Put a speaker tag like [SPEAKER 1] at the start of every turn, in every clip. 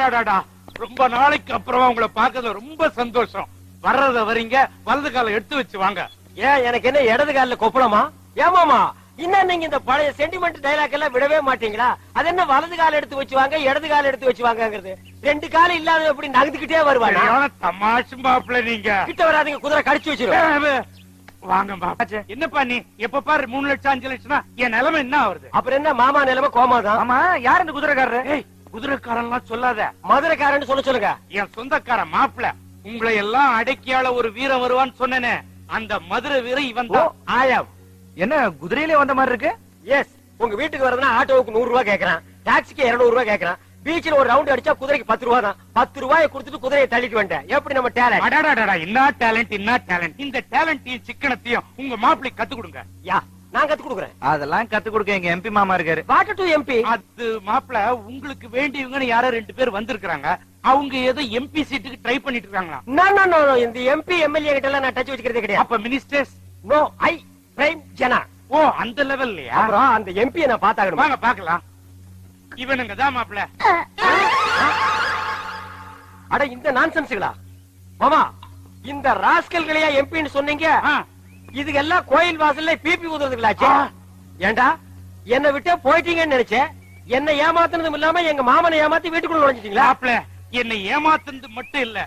[SPEAKER 1] அடாடாடாடா, ரொம்ப நாளைக்கு அப்புறமா உங்களை பார்க்கறது ரொம்ப சந்தோஷம். வர்றத வரீங்க, வலது கால எடுத்து வச்சு வாங்க.
[SPEAKER 2] ஏன் எனக்கு என்ன இடது காலில் கொப்பளமா? ஏமாமா இன்னும் நீங்க இந்த பழைய சென்டிமெண்ட் டைலாக் எல்லாம் விடவே மாட்டீங்களா? அது என்ன வலது கால எடுத்து வச்சு வாங்க, இடது கால எடுத்து வச்சு வாங்கங்கிறது? ரெண்டு காலம் இல்லாத எப்படி நகர்ந்துகிட்டே வருவாங்க?
[SPEAKER 1] தமாஷு மாப்பிள்ள நீங்க.
[SPEAKER 2] கிட்ட வராதீங்க, குதிரை கடிச்சு வச்சிருவோம்.
[SPEAKER 1] வாங்க பாப்பா. என்னப்பா நீ எப்ப பாரு 3 லட்சம் 5 லட்சம், என் நிலைமை என்ன ஆகுது?
[SPEAKER 2] அப்புறம் என்ன மாமா நிலைமை கோமாதான்.
[SPEAKER 1] ஆமா, யார் இந்த குதிரைக்காரரு? குதிரைக்காரன் சொல்லாத,
[SPEAKER 2] மதுரைக்காரன்னு சொல்லுங்க.
[SPEAKER 1] என் சொந்தக்காரன் மாப்பிள்ள. உங்களை எல்லாம் அடக்கியால ஒரு வீரன் வருவான்னு சொன்னேனே, அந்த மதுரை வீரன் இவன் தான்.
[SPEAKER 2] ஆயம்
[SPEAKER 1] என்ன குதிரையிலே வந்த மாதிரி இருக்கு?
[SPEAKER 2] எஸ், உங்க வீட்டுக்கு வரதுன்னா ஆட்டோவுக்கு 100 ரூபாய் கேக்குறான், டாக்ஸிக்கு 200 ரூபாய் கேக்குறான், பீச்சில் ஒரு ரவுண்ட் அடிச்சா குதிரைக்கு 10 ரூபாய் தான். 10 ரூபாயை கொடுத்துட்டு குதிரையை தள்ளிட்டு வந்தேன். எப்படி நம்ம டேலண்ட்?
[SPEAKER 1] அடாடாடா, என்ன டேலண்ட், என்ன டேலண்ட்! இந்த டேலண்டையும் சிக்கனத்தையும் உங்க மாப்பிள்ளை கத்து கொடுங்க.
[SPEAKER 2] யா, நான் கத்து கொடுக்குறேன்.
[SPEAKER 3] அதெல்லாம் கத்து கொடுக்க எங்க எம்பி மாமா இருக்காரு.
[SPEAKER 2] What to MP?
[SPEAKER 1] அது மாப்பிள்ள, உங்களுக்கு வேண்டியவங்கன்னு யாரோ 2 பேர் வந்திருக்காங்க. அவங்க ஏதோ எம்பி சீட்டுக்கு ட்ரை பண்ணிட்டு இருக்காங்களா?
[SPEAKER 2] நோ, இந்த எம்பி எம்எல்ஏ கிட்ட எல்லாம் நான் டச் வச்சுக்கிறதே கிடையாது.
[SPEAKER 1] அப்ப மினிஸ்டர்ஸ்?
[SPEAKER 2] நோ, ஐ பிரைம் ஜனா.
[SPEAKER 1] ஓ, அந்த லெவல்லயா?
[SPEAKER 2] அப்புறம் அந்த எம்பியை நான் பார்த்தாகணும்.
[SPEAKER 1] வாங்க பார்க்கலாம். இவனுங்க தான் மாப்பிள்ள.
[SPEAKER 2] அட இந்த நான்சென்ஸ்களா மாமா? இந்த ராஸ்கல்களையா எம்பின்னு சொன்னீங்க? இதுக்கெல்லாம் கோயில் வாசல்ல பிபி ஊதுறதுங்களாச்சு. ஏண்டா என்ன விட்டு போயிட்டீங்கன்னு நினைச்சேன். என்ன ஏமாத்துனதும் இல்லாம எங்க மாமனை ஏமாத்தி வீட்டுக்குள்ள நுழைஞ்சிட்டீங்களா?
[SPEAKER 1] மாப்பிள்ள, என்னை ஏமாத்துனது மட்டும் இல்ல,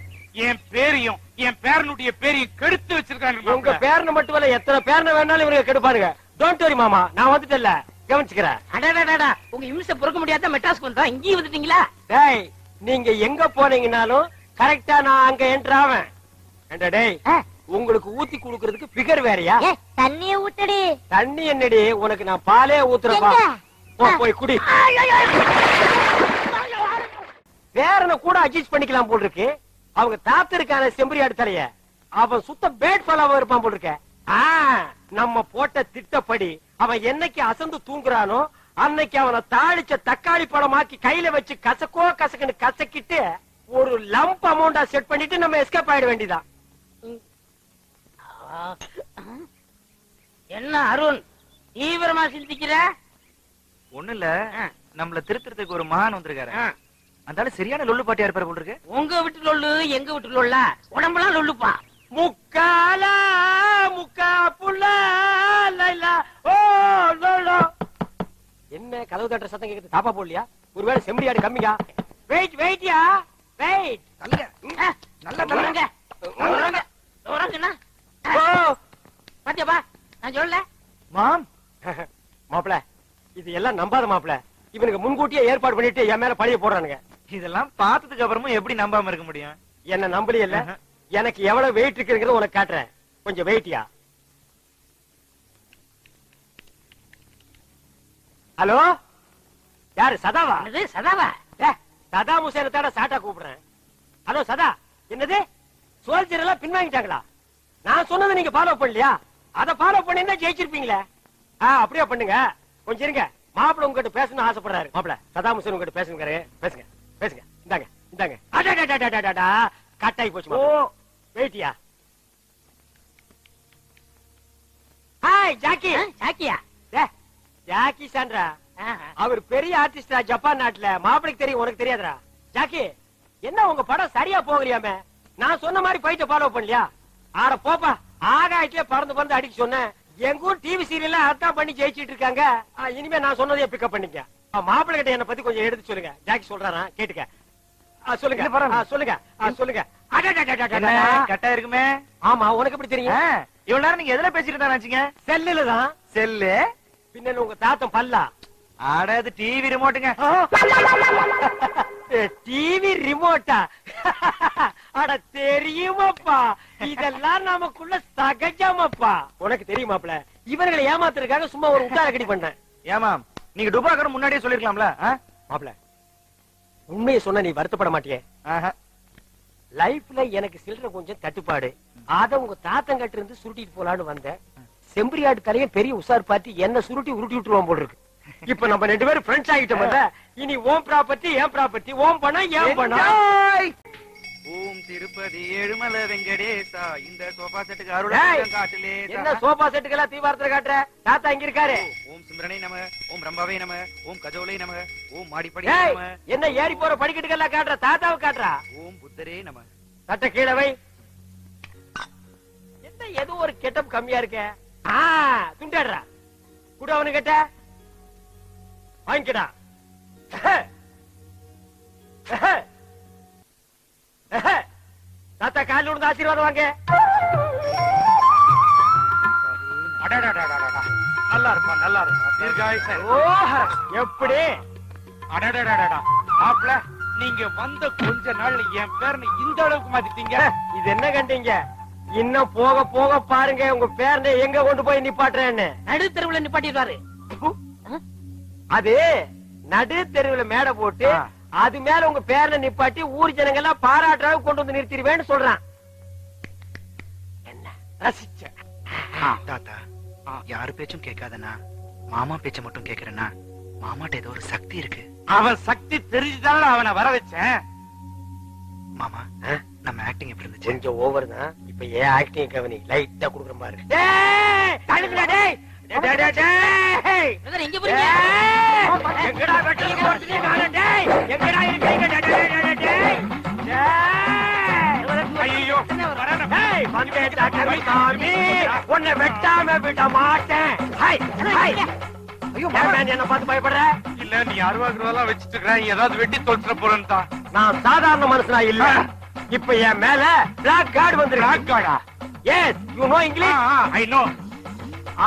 [SPEAKER 1] என் பேரையும் என் பேரனுடைய பேரையும் கெடுத்து வச்சிருக்காங்க.
[SPEAKER 2] உங்க பேரனை மட்டும் இல்ல, எத்தனை பேரனை வேணாலும் இவங்க கெடுப்பாருங்க. டோன்ட் வரி மாமா, நான் வந்துட்டேன்ல, கவனிச்சுக்கிறேன்.
[SPEAKER 4] அடடடடா, உங்க இம்சை பொறுக்க முடியாத மெட்ராஸ்க்கு வந்தா இங்கேயும் வந்துட்டீங்களா?
[SPEAKER 2] டேய், நீங்க எங்க போனீங்கனாலும் கரெக்டா நான் அங்க என்டர் ஆவேன். ஏண்டா டேய், உங்களுக்கு ஊத்தி குடுக்கிறதுக்கு பிகர் வேறயா?
[SPEAKER 5] தண்ணிய ஊத்தடி.
[SPEAKER 2] தண்ணி என்னடி, உனக்கு நான் பாலே ஊத்துறப்பா. போய் குடி. பேரனை கூட அட்ஜஸ்ட் பண்ணிக்கலாம் போல் இருக்கு. அவங்க தாத்திருக்கான செம்பரியாடு தலைய, அவன் சுத்த பேட் ஃபாலோவா இருப்பான் போல் இருக்க. நம்ம போட்ட திட்டப்படி அவன் என்னைக்கு அசந்து தூங்குறானோ அன்னைக்கு அவனை தாளிச்ச தக்காளி பழமாக்கி கையில வச்சு கசக்கோ கசக்குன்னு கசக்கிட்டு ஒரு லம்ப் அமௌண்டா செட் பண்ணிட்டு நம்ம எஸ்கேப் ஆயிட வேண்டியதான்.
[SPEAKER 4] என்ன அருண் தீவிரமா சிந்திக்கிற?
[SPEAKER 3] ஒண்ணு இல்ல, நம்மள திருத்தறதுக்கு ஒரு மகான் வந்திருக்காரு. அந்தால சரியான லொல்லு பாட்டியா இருப்பாரு போல இருக்கு.
[SPEAKER 4] உங்க வீட்டு லொல்லு எங்க வீட்டு லொல்ல, உடம்பெல்லாம் லொல்லுப்பா.
[SPEAKER 2] முக்காலா முக்கா புள்ள லைலா ஓ லோலோ. என்ன கதவு தட்டுற சத்தம் கேக்குது? தாப்பா போடலையா? ஒருவேளை செம்பரியாடு கம்மியா? வெயிட்யா வெயிட்.
[SPEAKER 4] நல்லா தள்ளுங்க. உறங்குனா பாத்தியாப்பா, நான் சொல்லல
[SPEAKER 2] மாம். மாப்பிள, இது எல்லாம் நம்பாத மாப்பிள. இவனுக்கு முன்கூட்டியே ஏற்பாடு பண்ணிட்டு என் மேல பழிய போடுறானுங்க.
[SPEAKER 3] இதெல்லாம் பார்த்ததுக்கு அப்புறமும் எப்படி நம்பாம இருக்க முடியும்?
[SPEAKER 2] என்ன நம்பலையே இல்ல? எனக்கு எவ்வளவு வெயிட் இருக்குங்கிறது உனக்கு காட்டுறேன். கொஞ்சம் வெயிட்டியா. ஹலோ, யாரு? சதாவா?
[SPEAKER 4] சதாவா?
[SPEAKER 2] சதா முசேன தாட சாட்டா கூப்பிடுறேன். ஹலோ சதா, என்னது சோல்ஜர் எல்லாம் பின்வாங்கிட்டாங்களா? நான் சொன்னதை நீங்க ஃபாலோ பண்ணலையா? அதை ஃபாலோ பண்ணிருந்தா ஜெயிச்சிருப்பீங்களே. அப்படியே பண்ணுங்க. கொஞ்சம் இருங்க, மாப்பிள்ள உங்ககிட்ட பேசணும்னு ஆசைப்படுறாரு. மாப்பிள்ள, சதா முசேன் உங்ககிட்ட பேசுங்க. பேசுங்க பேசுங்க. இந்தாங்க இந்தாங்க. அடடடடடடடா, கட்டாயி போச்சு. ஓ வெயிட்டியா. Hi Jackie.
[SPEAKER 4] ஜாக்கியா?
[SPEAKER 2] ஜாக்கி சாண்ட்ரா, அவர் பெரிய ஆர்டிஸ்டா ஜப்பான் நாட்டுல. மாப்பிளைக்கு தெரியும், உனக்கு தெரியாதுடா. ஜாக்கி, என்ன உங்க படம் சரியா போகலையாமே? நான் சொன்ன மாதிரி ஃபைட்ட ஃபாலோ பண்ணலையா? ஆட போப்பா, ஆகாயத்திலே பறந்து பறந்து அடிக்க சொன்னேன். எங்க ஊர் டிவி சீரியல்ல அதான் பண்ணி ஜெயிச்சிட்டு இருக்காங்க. இனிமே நான் சொன்னதையே பிக்கப் பண்ணிக்க. மாப்பிள்ளை கிட்ட என்ன பத்தி கொஞ்சம் எடுத்து சொல்லுங்க. ஜாக்கி சொல்றாரா கேட்டுக்க. சொல்லுங்க சொல்லுங்க சொல்லுங்க.
[SPEAKER 3] கட்டா இருக்குமே.
[SPEAKER 2] ஆமா, உனக்கு எப்படி தெரியும்?
[SPEAKER 3] இவ்வளவு நேரம் நீங்க எதுல பேசிட்டு தான் நினைச்சீங்க?
[SPEAKER 2] செல்லுல தான்.
[SPEAKER 3] செல்லு
[SPEAKER 2] பின்ன உங்க தாத்தம் பல்லா?
[SPEAKER 3] ஆட, அது டிவி ரிமோட்டுங்க.
[SPEAKER 2] டிவி ரிமோட்டா? அட தெரியுமாப்பா, இதெல்லாம் நமக்குள்ள சகஜமாப்பா. உனக்கு தெரியுமாப்ல, இவர்களை ஏமாத்துறதுக்காக சும்மா ஒரு உட்டார கடி பண்ணேன்.
[SPEAKER 3] ஏமா, நீங்க டுபாக்கர் முன்னாடியே சொல்லிருக்கலாம்ல?
[SPEAKER 2] மாப்ள, உண்மையை சொன்ன நீ வருத்தப்பட மாட்டியே? லைஃப்ல எனக்கு சில்லற கொஞ்சம் தட்டுப்பாடு. அத உங்க தாத்தங்கிட்ட இருந்து சுருட்டிட்டு போலான்னு வந்தேன். செம்பரியாடு தலையும் பெரிய உசார் பார்த்து என்ன சுருட்டி உருட்டி விட்டுருவான் போல இருக்கு. இப்ப நம்ம 2 பேரும் ஃப்ரெண்ட்ஸ் ஆகிட்டோம்ல. இனி ஓம் ப்ராப்பர்ட்டி ஏன் ப்ராப்பர்ட்டி, ஓம் பணம் ஏன் பணம்.
[SPEAKER 3] ஓம் திருப்பதி கணபதி ஏழுமல வெங்கடேசா இந்த சோபா செட்டுக்கு
[SPEAKER 2] ஏய்,
[SPEAKER 3] அருள் காட்டிலே
[SPEAKER 2] என்ன சோபா செட்டுக்கெல்லாம் தீபாரத்துல காட்டுற? தாத்தா இங்க இருக்காரு.
[SPEAKER 3] ஓம் சிம்ரனை நம, ஓம் ரம்பாவை நம, ஓம் கஜோலை நம, ஓம் மாடிப்படி
[SPEAKER 2] ஏய்,
[SPEAKER 3] நம,
[SPEAKER 2] என்ன ஏறி போற படிக்கட்டுக்கெல்லாம் காட்டுற? தாத்தாவை காட்டுறா.
[SPEAKER 3] ஓம் புத்தரே நம.
[SPEAKER 2] சட்ட கீழே வை. என்ன ஏதோ ஒரு கெட்டப் கம்மியா இருக்க? துண்டாடுறா. கூட அவனு கேட்ட வாங்கிக்கடா. தாத்தா காலில் விழுந்து ஆசீர்வாதம் வாங்க.
[SPEAKER 1] அடடடடடடா. நல்லா இருப்பா நல்லா இருப்பா தீர்காயுசா இரு.
[SPEAKER 2] ஓஹோ, எப்படி?
[SPEAKER 1] அடடடடடா. மாப்ள நீங்க வந்த கொஞ்ச நாள்ல என் பேரனை இந்த அளவுக்கு மாத்திட்டீங்க.
[SPEAKER 2] இது என்ன கண்டீங்க? இன்னும் போக போக பாருங்க உங்க பேரனை எங்க கொண்டு போய் நிப்பாட்டுறேன்னு.
[SPEAKER 4] நடு தெருவுல நிப்பாட்டிடுவாரு.
[SPEAKER 2] அது நடு தெருவுல மேடை போட்டு அது மேல உங்க பேரனை நிப்பாட்டி ஊர் ஜனங்க எல்லாம் பாராட்டுறாங்க கொண்டு வந்து நிறுத்திடுவேன்னு சொல்றான். என்ன ரசிச்ச?
[SPEAKER 3] தாத்தா யாரு பேச்சும் கேட்காதனா, மாமா பேச்ச மட்டும் கேக்குறேன்னா மாமாட்ட ஏதோ ஒரு சக்தி இருக்கு.
[SPEAKER 1] அவன் சக்தி தெரிஞ்சுதான அவனை வர வச்சேன்.
[SPEAKER 3] மாமா நம்ம ஆக்டிங் எப்படி இருந்துச்சு?
[SPEAKER 2] கொஞ்சம் ஓவர் தான். இப்ப ஏன் ஆக்டிங் கவனி லைட்டா குடுக்குற பாரு. டேய் தள்ளுடா டேய். டேய் டேய் டேய்.
[SPEAKER 4] பிரதர் எங்க போறீங்க?
[SPEAKER 2] எங்கடா வெட்டல போறீங்க நானே டேய். எங்கடா இருக்கீங்க டேய் டேய் டேய். டேய்.
[SPEAKER 1] ஐயோ
[SPEAKER 2] டேய் வந்தேடா கருசாமி. உன்னை வெட்டாம விட மாட்டேன். High high. ஐயோ மேன் என்ன பார்த்து பயப்படுற?
[SPEAKER 1] இல்ல நீ அருவாக்குறதெல்லாம் வச்சிட்டு இருக்க, ஏதாவது வெட்டி தொலைச்சிட போறேன்னு தான்.
[SPEAKER 2] நான் சாதாரண மனுஷனா இல்ல. இப்ப என் மேல பிளாக் கார்டு வந்திருக்கு.
[SPEAKER 1] Black card ஆ?
[SPEAKER 2] Yes, you know English?
[SPEAKER 1] I know.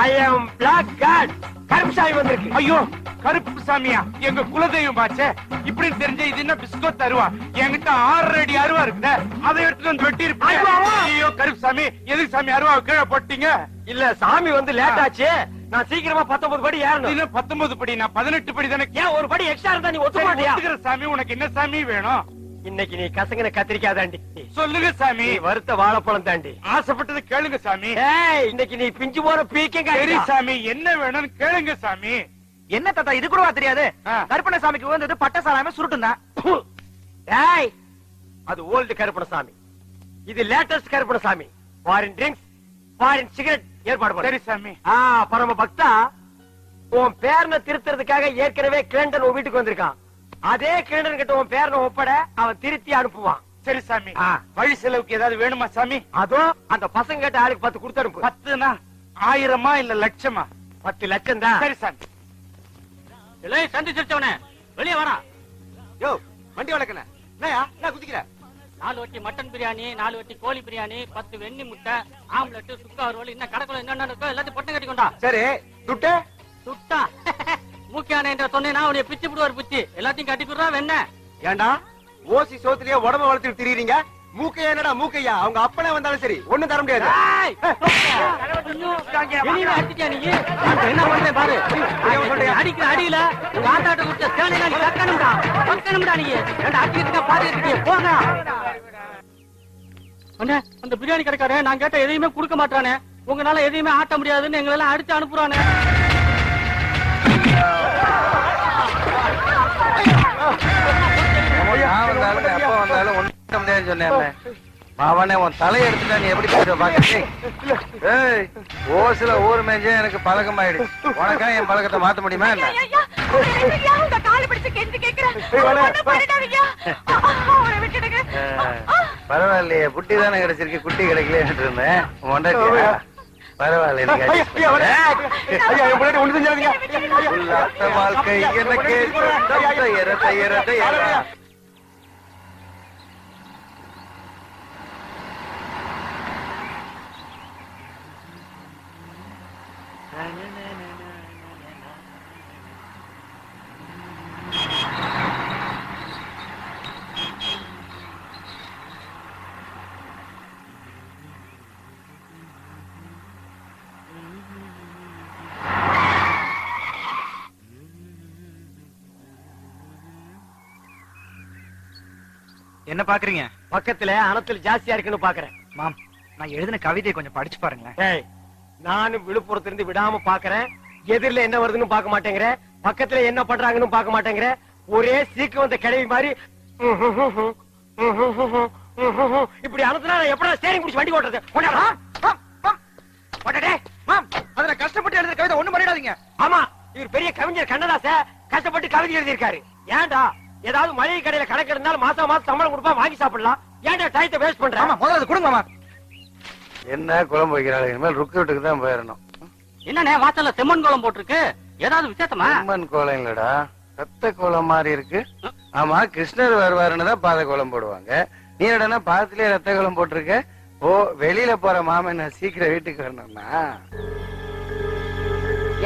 [SPEAKER 2] I am black card. Karuppusamy வந்திருக்கு.
[SPEAKER 1] ஐயோ கருப்பு சாமியா, எங்க குலதெய்வம் பாச்சே. இப்படி தெரிஞ்ச இது என்ன பிஸ்கோத் அருவா? என்கிட்ட 6 அடி அருவா இருக்குதே, அதை எடுத்துட்டு வந்து வெட்டி இருப்பேன். ஐயோ கருப்பு சாமி, எதுக்கு சாமி அருவா கீழே போட்டீங்க?
[SPEAKER 2] இல்ல சாமி வந்து லேட் ஆச்சு. நான் சீக்கிரமா 19 படி ஏறணும்.
[SPEAKER 1] இது 19 படி, நான் 18 படி தானே.
[SPEAKER 2] ஏன் ஒரு படி எக்ஸ்ட்ரா இருந்தா நீ ஒத்துக்க
[SPEAKER 1] சரி,
[SPEAKER 2] மாட்டியா?
[SPEAKER 1] ஒத்துக்கிற சாமி, உனக்கு என்ன சாமி வேணும்?
[SPEAKER 2] இன்னைக்கு நீ கசங்கின கத்திரிக்காய் தாண்டி.
[SPEAKER 1] சொல்லுங்க சாமி.
[SPEAKER 2] நீ வறுத்த வாழைப்பழம் தாண்டி.
[SPEAKER 1] ஆசைப்பட்டது கேளுங்க சாமி.
[SPEAKER 2] ஏய் இன்னைக்கு நீ பிஞ்சு போற பீக்கங்க.
[SPEAKER 1] சரி சாமி, என்ன வேணும்னு கேளுங்க சாமி.
[SPEAKER 3] என்ன தாத்தா இது கூடவா தெரியாது?
[SPEAKER 1] ஆ.
[SPEAKER 3] கருப்பண்ண சாமிக்கு வந்தது பட்ட சாராம சுருட்டும் தான்.
[SPEAKER 2] டேய் அது ஓல்டு கருப்பணசாமி, இது latest Karuppanasamy. Foreign drinks, foreign cigarette ஏற்பாடு பண்ணு.
[SPEAKER 1] சரி சாமி.
[SPEAKER 2] பரம பக்தா, உன் பேரனை திருத்துறதுக்காக ஏற்கனவே கிளண்டன் உன் வீட்டுக்கு வந்திருக்கான். அதே கிளண்டன் கிட்ட உன் பேரனை ஒப்பட அவன் திருத்தி அனுப்புவான்.
[SPEAKER 1] சரி சாமி.
[SPEAKER 2] ஆ.
[SPEAKER 1] வழி செலவுக்கு ஏதாவது வேணுமா சாமி?
[SPEAKER 2] அதுவும் அந்த பசங்க கிட்ட ஆளுக்கு 10 கொடுத்து அனுப்பு.
[SPEAKER 1] 10னா 1000மா இல்ல லட்சமா?
[SPEAKER 2] 10 லட்சம் தான்.
[SPEAKER 1] சரி சாமி.
[SPEAKER 4] எல்லாம் சந்திச்சிருச்சவனே வெளியே வரா.
[SPEAKER 2] யோ வண்டி வளர்க்கன என்ன குதிக்கிற?
[SPEAKER 4] 4 வட்டி மட்டன் பிரியாணி, 4 வட்டி கோழி பிரியாணி, 10 வெண்ணி முட்டை, ஆம்லெட், சுக்கா ரோல், இன்னும் கடைக்குள்ள என்னென்ன இருக்கோ எல்லாத்தையும் பொட்டை கட்டி கொண்டா.
[SPEAKER 2] சரி துட்டு
[SPEAKER 4] சுட்டா மூக்கியான என்ற சொன்னேன்னா உன்னை பிச்சு விடுவார் பிச்சு. எல்லாத்தையும் கட்டி கொடுறா வெண்ண.
[SPEAKER 2] ஏண்டா ஓசி சோத்துலயே உடம்ப வளர்த்துட்டு திரியுறீங்க? மூக்கையா என்னடா மூக்கையா? அவங்க அப்பனே வந்தாலும் சரி ஒண்ணும் தர முடியாது.
[SPEAKER 4] அடிச்சிட்டியா நீ? என்ன பண்றேன் பாரு. அடிக்கிற அடியில உங்க ஆட்டாட்ட குடிச்ச சேனையில நீ கக்கணும்டா கக்கணும்டா. நீ ரெண்டு அடிக்கிறதுக்கா பாதி இருக்கீங்க போங்க. அண்ணே அந்த பிரியாணி கடைக்காரே நான் கேட்ட எதையுமே கொடுக்க மாட்டானே. உங்களால எதையுமே ஆட்ட முடியாதுன்னு எங்களை எல்லாம் அடிச்சு அனுப்புறானே.
[SPEAKER 5] நான் வந்தாலும் எப்ப வந்தாலும் ஒண்ணு முடியாது சொன்னேன். அவனே உன் தலையை எடுத்துட்டா நீ எப்படி பேசுற பாக்க? ஏய் ஓசில ஊர் மேஞ்சே எனக்கு பழக்கமாயிடுச்சு. உனக்கா என் பழக்கத்தை மாத்த முடியுமா என்ன? பரவாயில்லையே, புட்டி தானே கிடைச்சிருக்கு, குட்டி கிடைக்கலன்னு இருந்தேன். மொண்டாட்டியா? பரவாயில்ல, வாழ்க்கை எனக்கு
[SPEAKER 3] என்ன பாக்குறீங்க?
[SPEAKER 2] பக்கத்துல அனத்தில் ஜாஸ்தியா இருக்குன்னு பாக்குறேன்.
[SPEAKER 3] மாம், நான் எழுதின கவிதையை கொஞ்சம் படிச்சு பாருங்களேன்.
[SPEAKER 2] ஏய் நானும் விழுப்புரத்துல இருந்து விடாம பாக்குறேன். எதிரில என்ன வருதுன்னு பாக்க மாட்டேங்கிற, பக்கத்துல என்ன பண்றாங்கன்னு பாக்க மாட்டேங்கிற. ஒரே சீக்கு வந்த கிழவி மாதிரி இப்படி அனுப்புனா நான் எப்படா ஸ்டேரிங் பிடிச்சி வண்டி ஓட்டுறது? கொண்டாடா.
[SPEAKER 5] மாம் அதுல கஷ்டப்பட்டு எழுதுற கவிதை ஒண்ணும் பண்ணிடாதீங்க.
[SPEAKER 2] ஆமா, இவர் பெரிய கவிஞர் கண்ணதாச கஷ்டப்பட்டு கவிதை எழுதியிருக்காரு. ஏன்டா ஏதாவது மளிகை கடையில கணக்கு இருந்தாலும் மாசம் மாசம் சம்பளம் கொடுப்பா, வாங்கி சாப்பிடலாம். ஏன்டா டயத்தை வேஸ்ட் பண்ற?
[SPEAKER 5] ஆமா, முதல்ல அது கொடுங்க மாமா. என்ன குழம்பு வைக்கிறாள்? இனிமேல் ருக்கு வீட்டுக்கு தான் போயிடணும்.
[SPEAKER 4] என்னண்ணே வாசல்ல செம்மண் கோலம் போட்டிருக்கு, ஏதாவது விசேஷமா?
[SPEAKER 5] செம்மண் கோலம் இல்லடா, ரத்த கோலம் மாதிரி இருக்கு. ஆமா, கிருஷ்ணர் வருவாருன்னு தான் பாத கோலம் போடுவாங்க. நீ என்னடா பாதத்திலே ரத்த கோலம் போட்டிருக்க? ஓ, வெளியில போற மாமன் நான் சீக்கிரம் வீட்டுக்கு வரணும்னா?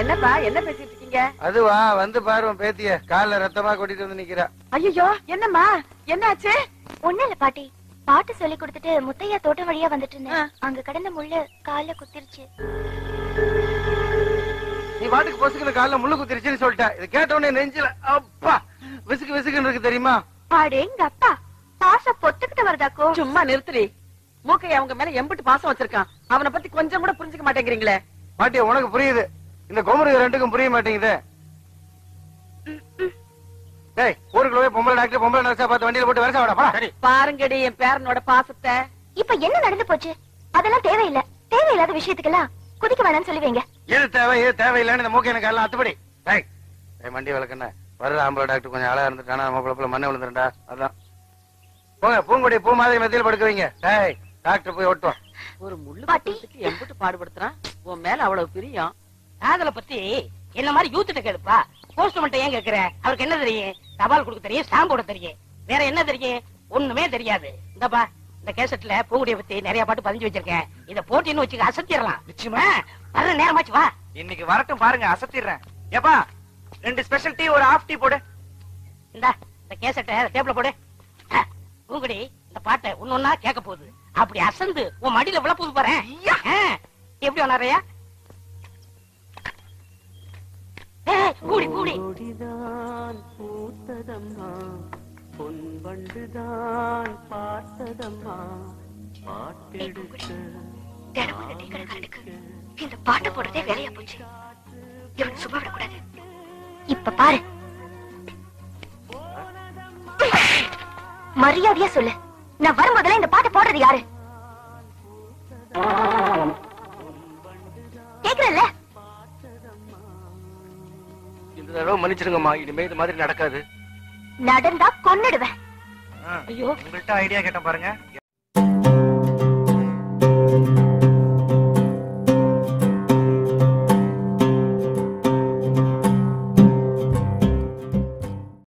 [SPEAKER 6] என்னப்பா என்ன பேசிட்டு இருக்கீங்க?
[SPEAKER 5] அதுவா, வந்து பாரு பேத்திய கால்ல ரத்தமா கொட்டிட்டு வந்து நிக்கிறா.
[SPEAKER 6] ஐயோ, என்னம்மா என்னாச்சு?
[SPEAKER 7] ஒண்ணு இல்ல பாட்டி, பாட்டு சொல்லி கொடுத்துட்டு முத்தையா தோட்டம் வழியா வந்துட்டு இருந்தேன். அங்க கடந்த முள்ளு கால்ல குத்திருச்சு.
[SPEAKER 5] நீ பாட்டுக்கு பொசுக்குன்னு கால்ல முள்ளு குத்திருச்சுன்னு சொல்லிட்ட. இது கேட்ட உடனே நெஞ்சில அப்பா விசுக்கு விசுக்குன்னு இருக்கு தெரியுமா?
[SPEAKER 7] அடேங்க அப்பா, பாசம் பொத்துக்கிட்டு வருதாக்கோ?
[SPEAKER 6] சும்மா நிறுத்துறி. மூக்கை அவங்க மேல எம்பிட்டு பாசம் வச்சிருக்கான். அவனை பத்தி கொஞ்சம் கூட புரிஞ்சுக்க மாட்டேங்கிறீங்களே.
[SPEAKER 5] பாட்டியா, உனக்கு புரியுது, இந்த குமருக்கு ரெண்டுக்கும் புரிய மாட்டேங்குது. டேய், ஊருக்குள்ள போய் பொம்பளை டாக்டர் பொம்பளை நர்ஸா பார்த்து வண்டியில போட்டு வரசா வாடா.
[SPEAKER 2] சரி,
[SPEAKER 6] பாருங்கடி என் பேரனோட பாசத்தை.
[SPEAKER 7] இப்ப என்ன நடந்து போச்சு? அதெல்லாம் தேவையில்லை. தேவையில்லாத விஷயத்துக்கெல்லாம் குதிக்க வேணாம்னு சொல்லி வைங்க.
[SPEAKER 5] எது தேவை எது தேவையில்லைன்னு இந்த மூக்கை எனக்கு எல்லாம் அத்துப்படி. டேய், வண்டி விளக்குன வர்ற ஆம்பளை டாக்டர் கொஞ்சம் அழகா இருந்துட்டானா நம்ம குழப்பல மண்ணை விழுந்துருண்டா. அதான் போங்க, பூங்குடி பூ மாதிரி மெத்தியில படுக்குவீங்க. டேய், டாக்டர் போய் ஓட்டுவான்.
[SPEAKER 6] ஒரு முள்ளு
[SPEAKER 7] பாட்டி.
[SPEAKER 6] குத்துறதுக்கு எம்பிட்டு பாடுபடுத்துறான். உன் மேல அவ்வளவு பிரியம்.
[SPEAKER 4] காதலை பத்தி என்ன மாதிரி யூத்துட்ட கேளுப்பா. போஸ்ட்மேன் ஏன் கேக்குற? அவருக்கு என்ன தெரியும்? தபால் கொடுக்க தெரியும், ஸ்டாம்ப் போட தெரியும், வேற என்ன தெரியும்? ஒண்ணுமே தெரியாது. இந்தப்பா, இந்த கேசட்ல பூங்குடிய பத்தி நிறைய பாட்டு பதிஞ்சு வச்சிருக்கேன். இத போட்டின்னு வச்சுக்க, அசத்திடலாம்.
[SPEAKER 3] நிச்சயமா
[SPEAKER 4] வர்ற நேரமாச்சு, வா.
[SPEAKER 3] இன்னைக்கு வரட்டும் பாருங்க, அசத்திடுறேன். ஏப்பா, 2 ஸ்பெஷல் டீ, ஒரு ஹாஃப் டீ போடு.
[SPEAKER 4] இந்த கேசட்டை டேபிள்ல போடு. பூங்குடி இந்த பாட்டை ஒன்னொன்னா கேட்க போகுது. அப்படி அசந்து உன் மடியில விழப்போது பாரு. எப்படி வராறையா? கூடி கூடி
[SPEAKER 8] பூத்ததம்மா பொன்வண்டுதான் பார்த்ததம்மா பாட்டெடுக்க
[SPEAKER 7] இந்த பாட்டு போடுறதே வேலையா போச்சு. இவன் சும்மா விடக்கூடாது. இப்ப பாரு, மரியாதையா சொல்லு, நான் வரும்போதெல்லாம் இந்த பாட்டு போடுறது யாரு? கேக்குறல்ல?
[SPEAKER 2] இந்த தடவை மன்னிச்சிருங்கம்மா, இனிமே இது மாதிரி நடக்காது.
[SPEAKER 7] நடந்தா கொன்னுடுவேன்.
[SPEAKER 3] ஐயோ, உங்கள்ட்ட ஐடியா கேட்டேன் பாருங்க.